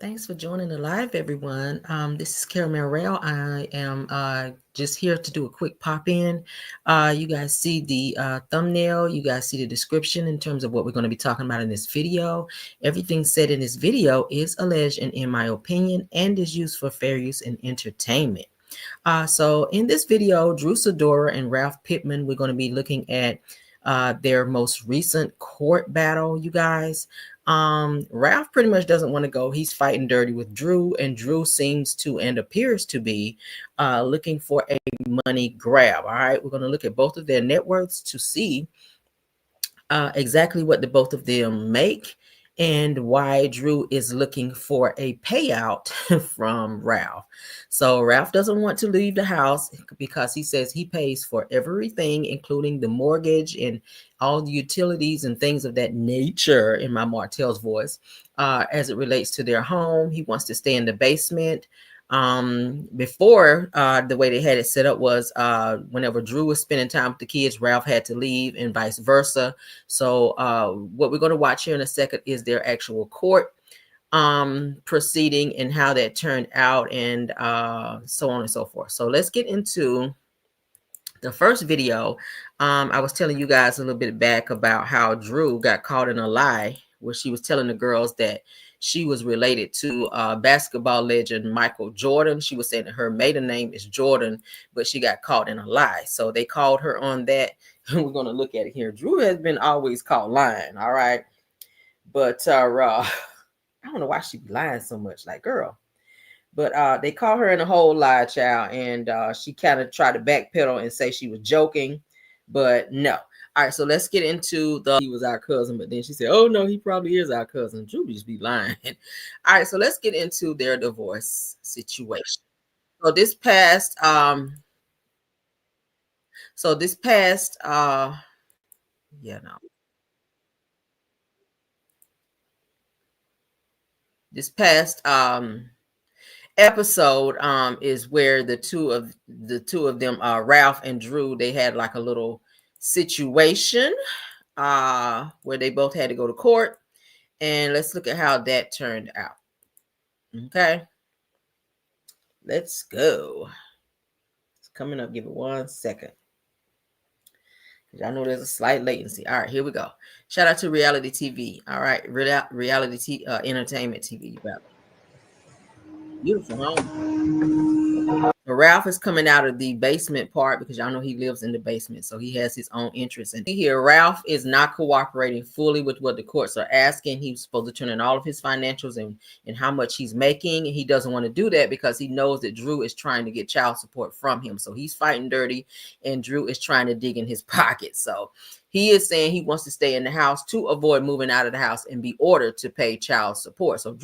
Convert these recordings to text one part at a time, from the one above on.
Thanks for joining the live, everyone. This is Caramel Rail. I am just here to do a quick pop in. You guys see the thumbnail. You guys see the description in terms of what we're going to be talking about in this video. Everything said in this video is alleged and in my opinion and is used for fair use and entertainment. So in this video, Drew Sidora and Ralph Pittman, we're going to be looking at their most recent court battle, you guys. Ralph pretty much doesn't want to go. He's fighting dirty with Drew, and Drew seems to and appears to be looking for a money grab. All right, we're going to look at both of their net worths to see exactly what the both of them make and why Drew is looking for a payout from Ralph. So Ralph doesn't want to leave the house because he says he pays for everything, including the mortgage and all the utilities and things of that nature, in my Martell's voice, as it relates to their home. He wants to stay in the basement. Before, the way they had it set up was whenever Drew was spending time with the kids, Ralph had to leave and vice versa. So what we're going to watch here in a second is their actual court proceeding and how that turned out, and so on and so forth. So let's get into the first video. I was telling you guys a little bit back about how Drew got caught in a lie where she was telling the girls that she was related to basketball legend Michael Jordan. She was saying that her maiden name is Jordan, but she got caught in a lie. So they called her on that. And we're going to look at it here. Drew has been always caught lying. All right. But I don't know why she be lying so much. Like, girl. But they caught her in a whole lie, child. And she kind of tried to backpedal and say she was joking. But no. All right, so let's get into he was our cousin, but then she said, oh, no, he probably is our cousin. Drew just be lying. All right, so let's get into their divorce situation. So this past, yeah, no. This past episode is where the two of them, Ralph and Drew, they had like a little situation where they both had to go to court, and let's look at how that turned out. Okay, let's go. It's coming up. Give it 1 second. I know there's a slight latency. All right, here we go. Shout out to reality TV. All right, reality entertainment TV. You got it. Beautiful home. Ralph is coming out of the basement part because y'all know he lives in the basement, so he has his own entrance. And here, Ralph is not cooperating fully with what the courts are asking. He was supposed to turn in all of his financials and how much he's making. And he doesn't want to do that because he knows that Drew is trying to get child support from him. So he's fighting dirty, and Drew is trying to dig in his pocket. So he is saying he wants to stay in the house to avoid moving out of the house and be ordered to pay child support. So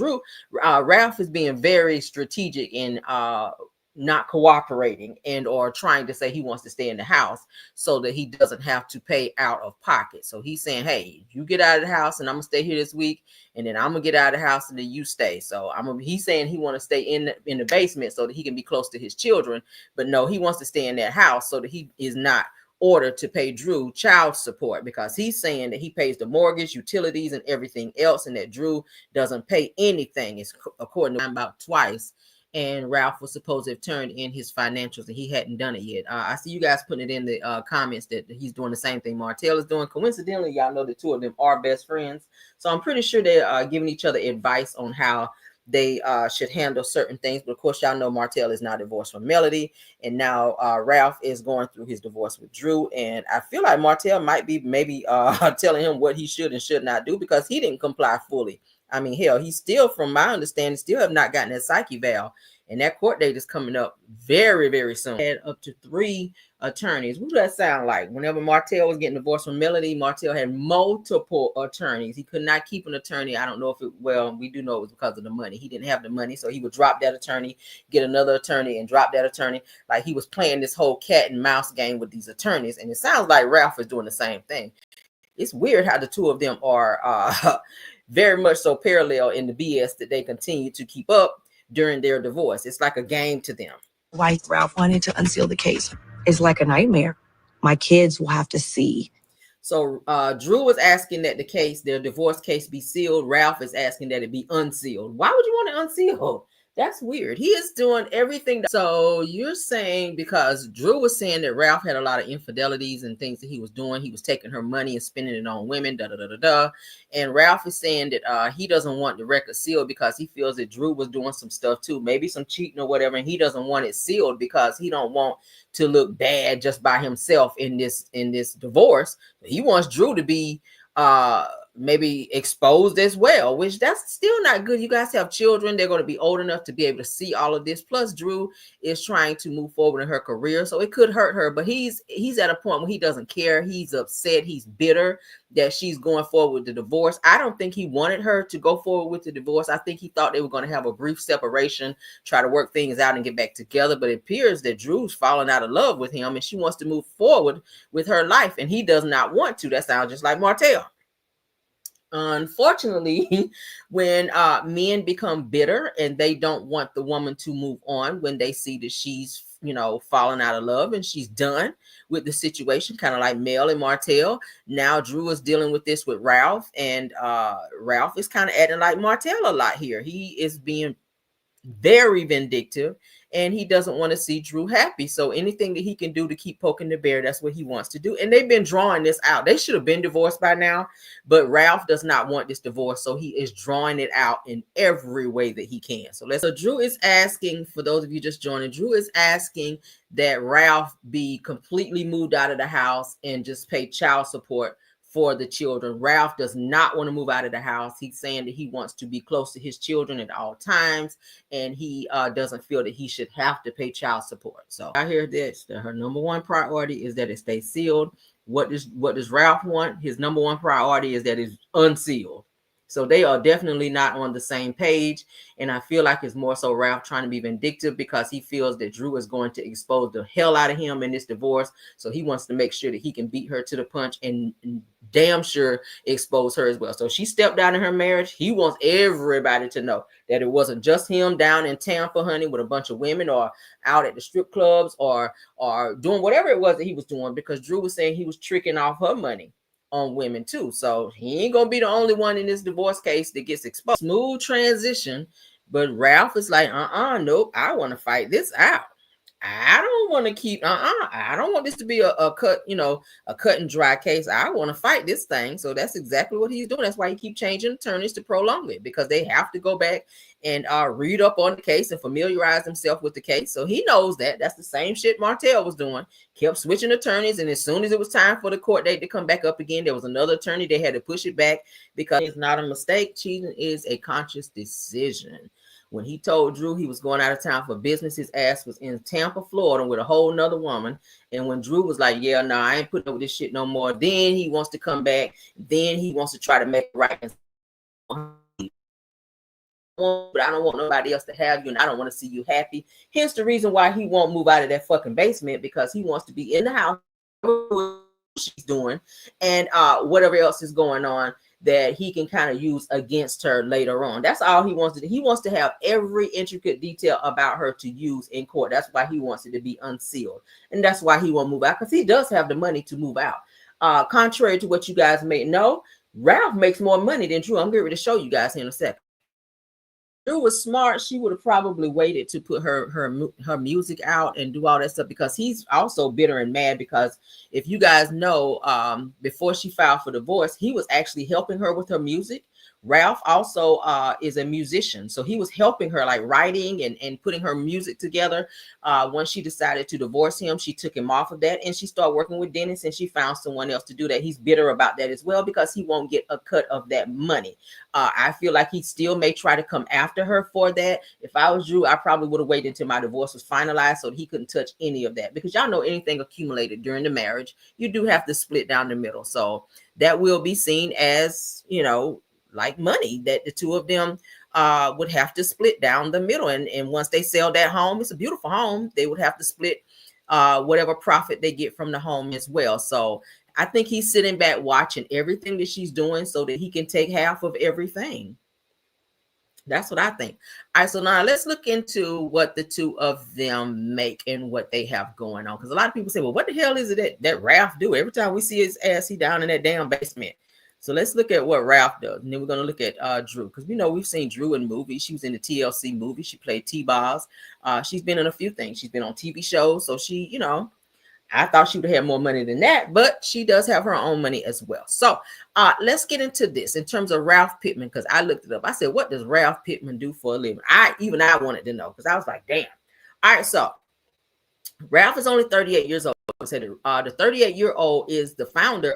Ralph is being very strategic in not cooperating and or trying to say he wants to stay in the house so that he doesn't have to pay out of pocket. So he's saying, hey, you get out of the house and I'm gonna stay here this week, and then I'm gonna get out of the house and then you stay. So he's saying he want to stay in the basement so that he can be close to his children, but no, he wants to stay in that house so that he is not ordered to pay Drew child support, because he's saying that he pays the mortgage, utilities, and everything else, and that Drew doesn't pay anything. It's according to him about twice. And Ralph was supposed to have turned in his financials, and he hadn't done it yet. I see you guys putting it in the comments that he's doing the same thing Martell is doing. Coincidentally, y'all know the two of them are best friends. So I'm pretty sure they're giving each other advice on how they should handle certain things. But of course, y'all know Martell is now divorced from Melody, and now Ralph is going through his divorce with Drew. And I feel like Martell might be maybe telling him what he should and should not do, because he didn't comply fully. I mean, hell, he's still, from my understanding, still have not gotten that psyche valve. And that court date is coming up very, very soon. Had up to 3 attorneys. What does that sound like? Whenever Martell was getting divorced from Melody, Martell had multiple attorneys. He could not keep an attorney. I don't know if it, well, we do know it was because of the money. He didn't have the money, so he would drop that attorney, get another attorney, and drop that attorney. Like, he was playing this whole cat and mouse game with these attorneys. And it sounds like Ralph is doing the same thing. It's weird how the two of them are very much so parallel in the BS that they continue to keep up during their divorce. It's like a game to them. Wife Ralph wanting to unseal the case is like a nightmare. My kids will have to see. So Drew was asking that their divorce case be sealed. Ralph is asking that it be unsealed. Why would you want it unsealed? That's weird. He is doing everything. So you're saying because Drew was saying that Ralph had a lot of infidelities and things that he was doing. He was taking her money and spending it on women, da da da da da. And Ralph is saying that he doesn't want the record sealed because he feels that Drew was doing some stuff too, maybe some cheating or whatever, and he doesn't want it sealed because he don't want to look bad just by himself in this divorce. He wants Drew to be maybe exposed as well, which that's still not good. You guys have children, they're going to be old enough to be able to see all of this. Plus Drew is trying to move forward in her career, so it could hurt her, but he's at a point where he doesn't care. He's upset, he's bitter that she's going forward with the divorce. I don't think he wanted her to go forward with the divorce. I think he thought they were going to have a brief separation, try to work things out and get back together, but it appears that Drew's fallen out of love with him and she wants to move forward with her life and he does not want to. That sounds just like Martell. Unfortunately, when men become bitter and they don't want the woman to move on, when they see that she's, falling out of love and she's done with the situation, kind of like Mel and Martell. Now Drew is dealing with this with Ralph, and Ralph is kind of acting like Martell a lot here. He is being very vindictive and he doesn't want to see Drew happy. So anything that he can do to keep poking the bear, that's what he wants to do. And they've been drawing this out. They should have been divorced by now, but Ralph does not want this divorce. So he is drawing it out in every way that he can. So Drew is asking, for those of you just joining, Drew is asking that Ralph be completely moved out of the house and just pay child support for the children. Ralph does not want to move out of the house. He's saying that he wants to be close to his children at all times, and he doesn't feel that he should have to pay child support. So I hear this, that her number one priority is that it stays sealed. What does Ralph want? His number one priority is that it's unsealed. So they are definitely not on the same page. And I feel like it's more so Ralph trying to be vindictive because he feels that Drew is going to expose the hell out of him in this divorce. So he wants to make sure that he can beat her to the punch and damn sure expose her as well. So she stepped down in her marriage. He wants everybody to know that it wasn't just him down in Tampa, honey, with a bunch of women or out at the strip clubs or doing whatever it was that he was doing, because Drew was saying he was tricking off her money on women too. So he ain't gonna be the only one in this divorce case that gets exposed. Smooth transition, but Ralph is like, nope, I want to fight this out. I don't want to keep, I don't want this to be a cut, a cut and dry case. I want to fight this thing. So that's exactly what he's doing. That's why he keeps changing attorneys to prolong it, because they have to go back and read up on the case and familiarize himself with the case. So he knows that. That's the same shit Martell was doing. Kept switching attorneys, and as soon as it was time for the court date to come back up again, there was another attorney. They had to push it back because it's not a mistake. Cheating is a conscious decision. When he told Drew he was going out of town for business, his ass was in Tampa, Florida with a whole nother woman. And when Drew was like, yeah, no, I ain't putting up with this shit no more, then he wants to come back. Then he wants to try to make it right. But I don't want nobody else to have you, and I don't want to see you happy. Hence the reason why he won't move out of that fucking basement, because he wants to be in the house, she's doing, and whatever else is going on that he can kind of use against her later on. That's all he wants to do. He wants to have every intricate detail about her to use in court. That's why he wants it to be unsealed. And that's why he won't move out, because he does have the money to move out. Contrary to what you guys may know, Ralph makes more money than Drew. I'm getting ready to show you guys here in a second. Drew was smart. She would have probably waited to put her music out and do all that stuff, because he's also bitter and mad, because if you guys know, before she filed for divorce, he was actually helping her with her music. Ralph also is a musician, so he was helping her, like writing and putting her music together. When she decided to divorce him, she took him off of that and she started working with Dennis, and she found someone else to do that. He's bitter about that as well, because he won't get a cut of that money. I feel like he still may try to come after her for that. If I was Drew, I probably would have waited until my divorce was finalized so he couldn't touch any of that, because y'all know anything accumulated during the marriage, you do have to split down the middle. So that will be seen as, like money that the two of them would have to split down the middle. And once they sell that home, it's a beautiful home, they would have to split whatever profit they get from the home as well. So I think he's sitting back watching everything that she's doing so that he can take half of everything. That's what I think. All right, so now let's look into what the two of them make and what they have going on. Because a lot of people say, well, what the hell is it that Ralph do? Every time we see his ass, he down in that damn basement. So let's look at what Ralph does. And then we're going to look at Drew. Because we know we've seen Drew in movies. She was in the TLC movie. She played T-Boz. She's been in a few things. She's been on TV shows. So she, I thought she would have more money than that, but she does have her own money as well. So let's get into this in terms of Ralph Pittman, because I looked it up. I said, what does Ralph Pittman do for a living? I wanted to know, because I was like, damn. All right, so Ralph is only 38 years old. So the 38-year-old is the founder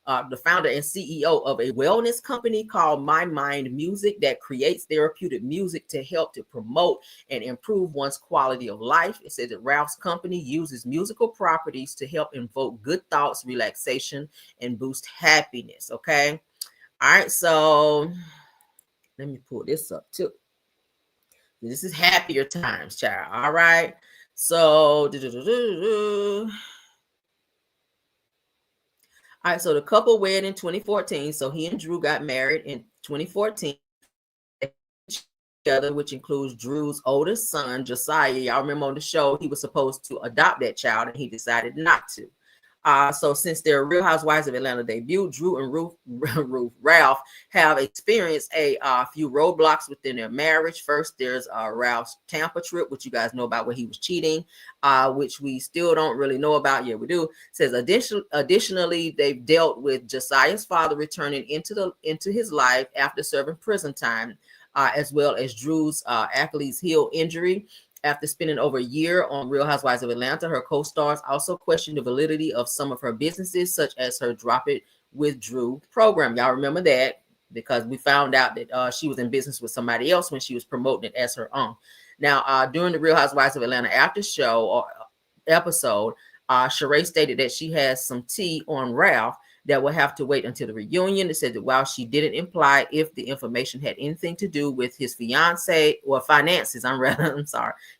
and CEO of a wellness company called My Mind Music that creates therapeutic music to help to promote and improve one's quality of life. It says that Ralph's company uses musical properties to help invoke good thoughts, relaxation, and boost happiness. Okay. All right. So let me pull this up too. This is happier times, child. All right. So all right, so the couple wed in 2014. So he and Drew got married in 2014 together, which includes Drew's oldest son, Josiah. Y'all remember on the show, he was supposed to adopt that child and he decided not to. So since their Real Housewives of Atlanta debut, Drew and Ralph have experienced a few roadblocks within their marriage. First, there's Ralph's Tampa trip, which you guys know about, where he was cheating, which we still don't really know about. Yeah, we do. It says additionally, they've dealt with Josiah's father returning into his life after serving prison time, as well as Drew's Achilles heel injury. After spending over a year on Real Housewives of Atlanta, her co-stars also questioned the validity of some of her businesses, such as her Drop It with Drew program. Y'all remember that, because we found out that she was in business with somebody else when she was promoting it as her own. Now, during the Real Housewives of Atlanta after show or episode, Sheree stated that she has some tea on Ralph that will have to wait until the reunion. It said that while she didn't imply if the information had anything to do with his fiance or finances,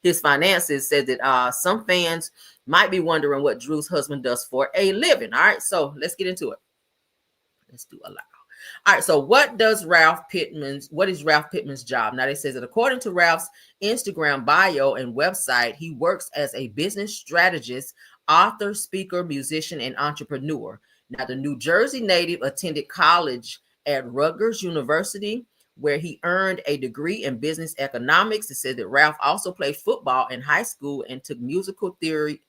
his finances, said that some fans might be wondering what Drew's husband does for a living. All right, so let's get into it. Let's do a lot. All right, so what is Ralph Pittman's job? Now, it says that according to Ralph's Instagram bio and website, he works as a business strategist, author, speaker, musician, and entrepreneur. Now, the New Jersey native attended college at Rutgers University, where he earned a degree in business economics. It said that Ralph also played football in high school and took musical theory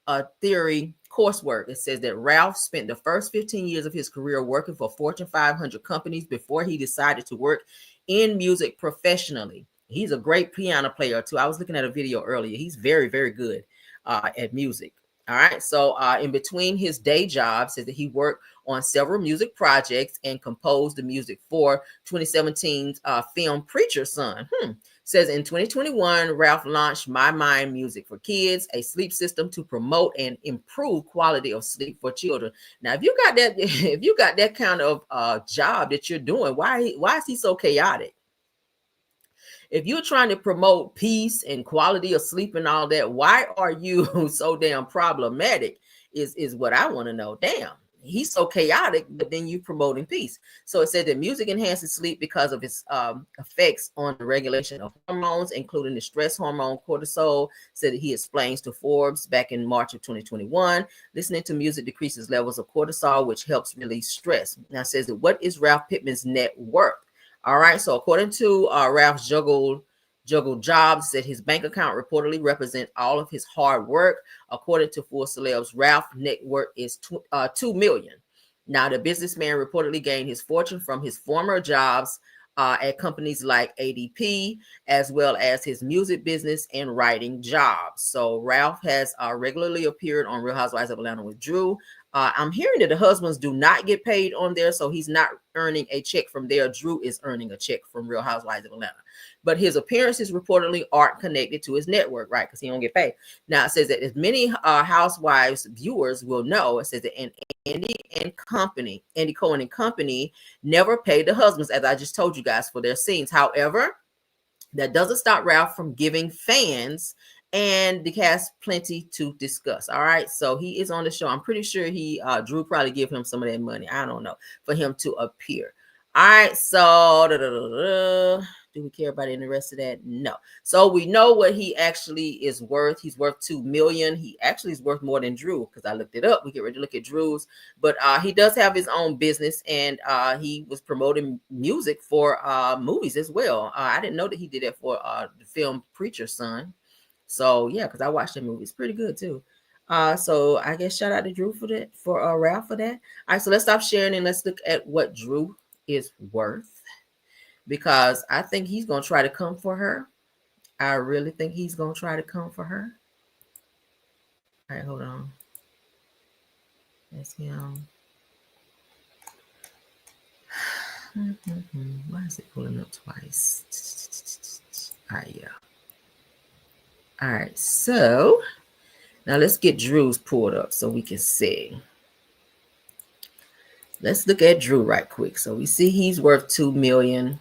coursework. It says that Ralph spent the first 15 years of his career working for Fortune 500 companies before he decided to work in music professionally. He's a great piano player too. I was looking at a video earlier. He's very, very good at music. All right. So in between his day jobs, says that he worked on several music projects and composed the music for 2017's film Preacher's Son. Says in 2021, Ralph launched My Mind Music for Kids, a sleep system to promote and improve quality of sleep for children. Now, if you got that kind of job that you're doing, why is he so chaotic? If you're trying to promote peace and quality of sleep and all that, why are you so damn problematic? Is what I want to know. Damn. He's so chaotic, but then you promoting peace. So it said that music enhances sleep because of its effects on the regulation of hormones, including the stress hormone cortisol. Said that he explains to Forbes back in March of 2021. Listening to music decreases levels of cortisol, which helps release stress. Now it says that what is Ralph Pittman's net worth? All right. So according to Ralph's juggled jobs, that his bank account reportedly represents all of his hard work. According to Full Celebs, Ralph's net worth is $2 million. Now, the businessman reportedly gained his fortune from his former jobs at companies like ADP, as well as his music business and writing jobs. So Ralph has regularly appeared on Real Housewives of Atlanta with Drew. I'm hearing that the husbands do not get paid on there, so he's not earning a check from there. Drew is earning a check from Real Housewives of Atlanta. But his appearances reportedly aren't connected to his network, right? Because he don't get paid. Now, it says that as many Housewives viewers will know, it says that Andy Cohen and Company never paid the husbands, as I just told you guys, for their scenes. However, that doesn't stop Ralph from giving fans and the cast plenty to discuss. All right. So he is on the show. I'm pretty sure Drew probably give him some of that money. I don't know, for him to appear. All right. So Do we care about any rest of that? No. So we know what he actually is worth. He's worth $2 million. He actually is worth more than Drew, because I looked it up. We get ready to look at Drew's, but he does have his own business, and he was promoting music for movies as well. I didn't know that he did that for the film Preacher's Son. So yeah, because I watched that movie. It's pretty good too. So I guess shout out to Drew for that, for Ralph for that. All right, so let's stop sharing and let's look at what Drew is worth, because I think he's gonna try to come for her. I really think he's gonna try to come for her. All right, hold on. That's him. Why is it pulling up twice? All right, yeah. All right, so now let's get Drew's pulled up so we can see. Let's look at Drew right quick. So we see he's worth $2 million.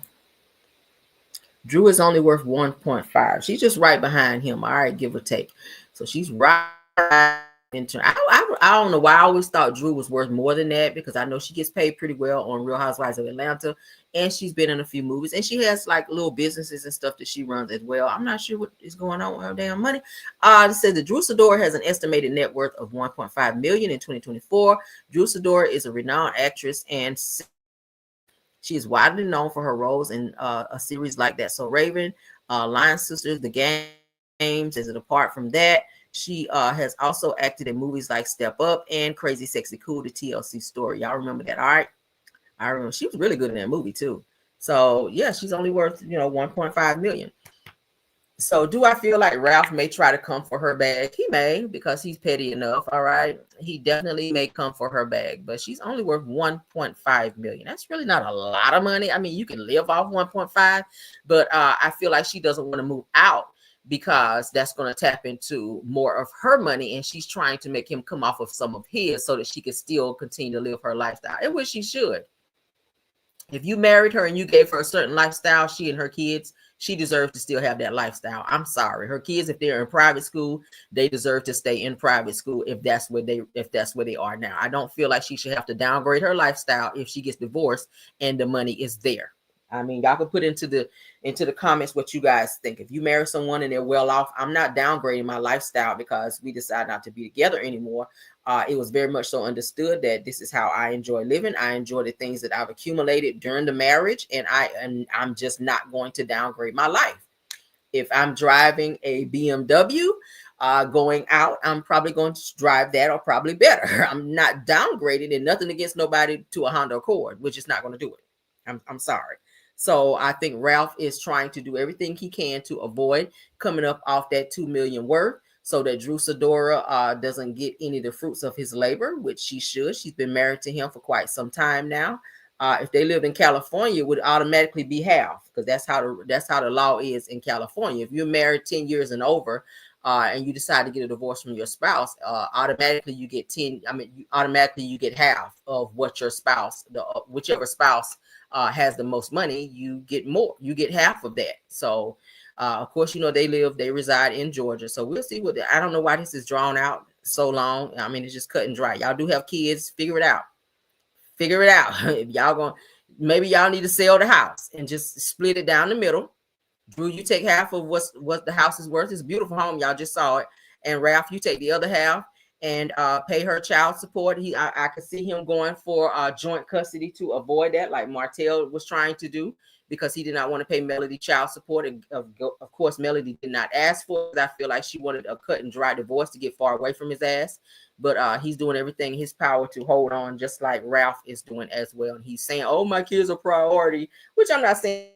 Drew is only worth 1.5. She's just right behind him. All right, give or take. So she's right into. I don't know why I always thought Drew was worth more than that, because I know she gets paid pretty well on Real Housewives of Atlanta, and she's been in a few movies, and she has like little businesses and stuff that she runs as well. I'm not sure what is going on with her damn money. It says that Drew Sidora has an estimated net worth of 1.5 million in 2024. Drew Sidora is a renowned actress, and she is widely known for her roles in a series like That So Raven, Lion Sisters, The Games. As it apart from that, she has also acted in movies like Step Up and Crazy Sexy Cool, the TLC story. Y'all remember that? All right. I remember she was really good in that movie too. So yeah, she's only worth 1.5 million. So do I feel like Ralph may try to come for her bag? He may, because he's petty enough. All right. He definitely may come for her bag, but she's only worth 1.5 million. That's really not a lot of money. I mean, you can live off 1.5, but I feel like she doesn't want to move out, because that's going to tap into more of her money, and she's trying to make him come off of some of his so that she can still continue to live her lifestyle, in which she should. If you married her and you gave her a certain lifestyle, she and her kids, she deserves to still have that lifestyle. I'm sorry. Her kids, if they're in private school, they deserve to stay in private school if that's where they are now. I don't feel like she should have to downgrade her lifestyle if she gets divorced and the money is there. I mean, y'all can put into the comments what you guys think. If you marry someone and they're well off, I'm not downgrading my lifestyle because we decide not to be together anymore. It was very much so understood that this is how I enjoy living. I enjoy the things that I've accumulated during the marriage, and I'm just not going to downgrade my life. If I'm driving a BMW, going out, I'm probably going to drive that, or probably better. I'm not downgrading, and nothing against nobody to a Honda Accord, which is not going to do it. I'm sorry. So I think Ralph is trying to do everything he can to avoid coming up off that 2 million worth, so that Drew Sidora doesn't get any of the fruits of his labor, which she should. She's been married to him for quite some time now. If they lived in California, it would automatically be half, because that's how the law is in California. If you're married 10 years and over, and you decide to get a divorce from your spouse, automatically you get 10. I mean, automatically you get half of what your spouse, whichever spouse has the most money, you get more. You get half of that. So, of course, they reside in Georgia. So we'll see I don't know why this is drawn out so long. I mean, it's just cut and dry. Y'all do have kids. Figure it out. If y'all maybe y'all need to sell the house and just split it down the middle. Drew, you take half of what the house is worth. It's a beautiful home. Y'all just saw it. And Ralph, you take the other half and pay her child support. I could see him going for joint custody to avoid that, like Martell was trying to do, because he did not want to pay Melody child support. And of course, Melody did not ask for it. I feel like she wanted a cut and dry divorce to get far away from his ass. But he's doing everything in his power to hold on, just like Ralph is doing as well. And he's saying, oh, my kids are priority, which I'm not saying.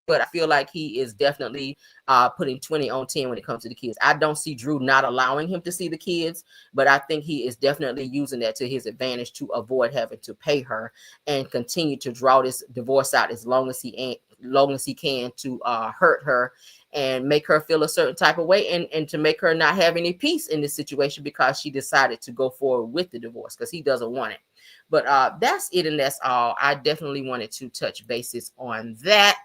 But I feel like he is definitely putting 20 on 10 when it comes to the kids. I don't see Drew not allowing him to see the kids, but I think he is definitely using that to his advantage to avoid having to pay her and continue to draw this divorce out as long as he can to hurt her and make her feel a certain type of way, and to make her not have any peace in this situation because she decided to go forward with the divorce because he doesn't want it. But that's it, and that's all. I definitely wanted to touch bases on that.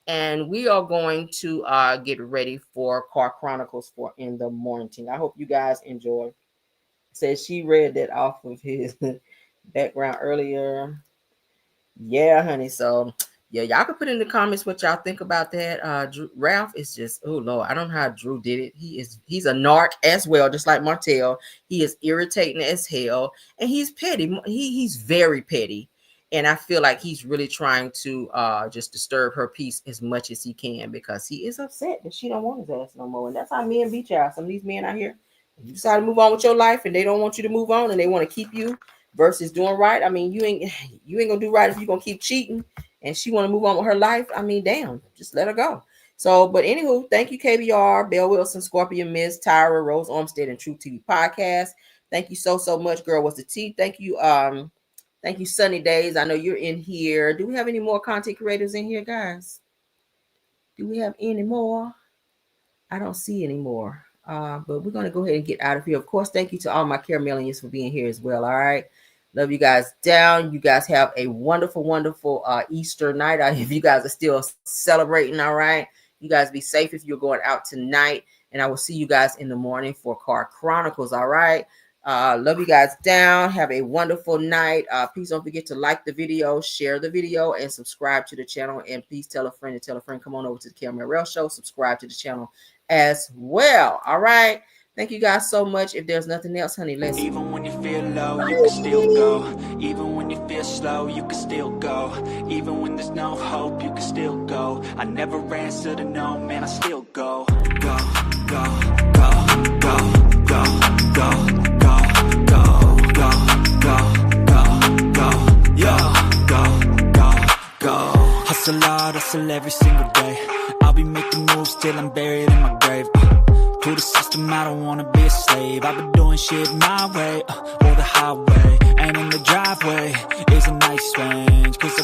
And we are going to get ready for Car Chronicles for In the Morning. I hope you guys enjoy. Says she read that off of his background earlier. Yeah, honey. So yeah, y'all can put in the comments what y'all think about that. Ralph is just, oh Lord, I don't know how Drew did it. He's a narc as well, just like Martell. He is irritating as hell, and he's petty. He's very petty, and I feel like he's really trying to just disturb her peace as much as he can, because he is upset that she don't want his ass no more. And that's how men beat y'all. Some of these men out here, you decide to move on with your life, and they don't want you to move on, and they want to keep you versus doing right. I mean, you ain't gonna do right if you're gonna keep cheating, and she want to move on with her life. I mean, damn, just let her go. So, but anywho, thank you, KBR, Belle Wilson, Scorpion Miss, Tyra, Rose Armstead, and True TV Podcast. Thank you so much, girl. What's the tea? Thank you, Sunny Days. I know you're in here. Do we have any more content creators in here, guys? Do we have any more? I don't see any more. But we're gonna go ahead and get out of here. Of course, thank you to all my Caramelians for being here as well. All right. Love you guys down. You guys have a wonderful, wonderful Easter night. If you guys are still celebrating, all right. You guys be safe if you're going out tonight. And I will see you guys in the morning for Car Chronicles, all right. Love you guys down. Have a wonderful night. Please don't forget to like the video, share the video, and subscribe to the channel. And please tell a friend come on over to the Caramel Show. Subscribe to the channel as well. All right. Thank you guys so much. If there's nothing else, honey, let's... Even when you feel low, you can still go. Even when you feel slow, you can still go. Even when there's no hope, you can still go. I never answer to no, man, I still go. Go, go, go, go, go, go, go, go, go, go, go, go, go. Hustle hard, hustle every single day. I'll be making moves till I'm buried in my grave. To the system, I don't wanna be a slave. I've been doing shit my way, or the highway. And in the driveway is a nice range, 'cause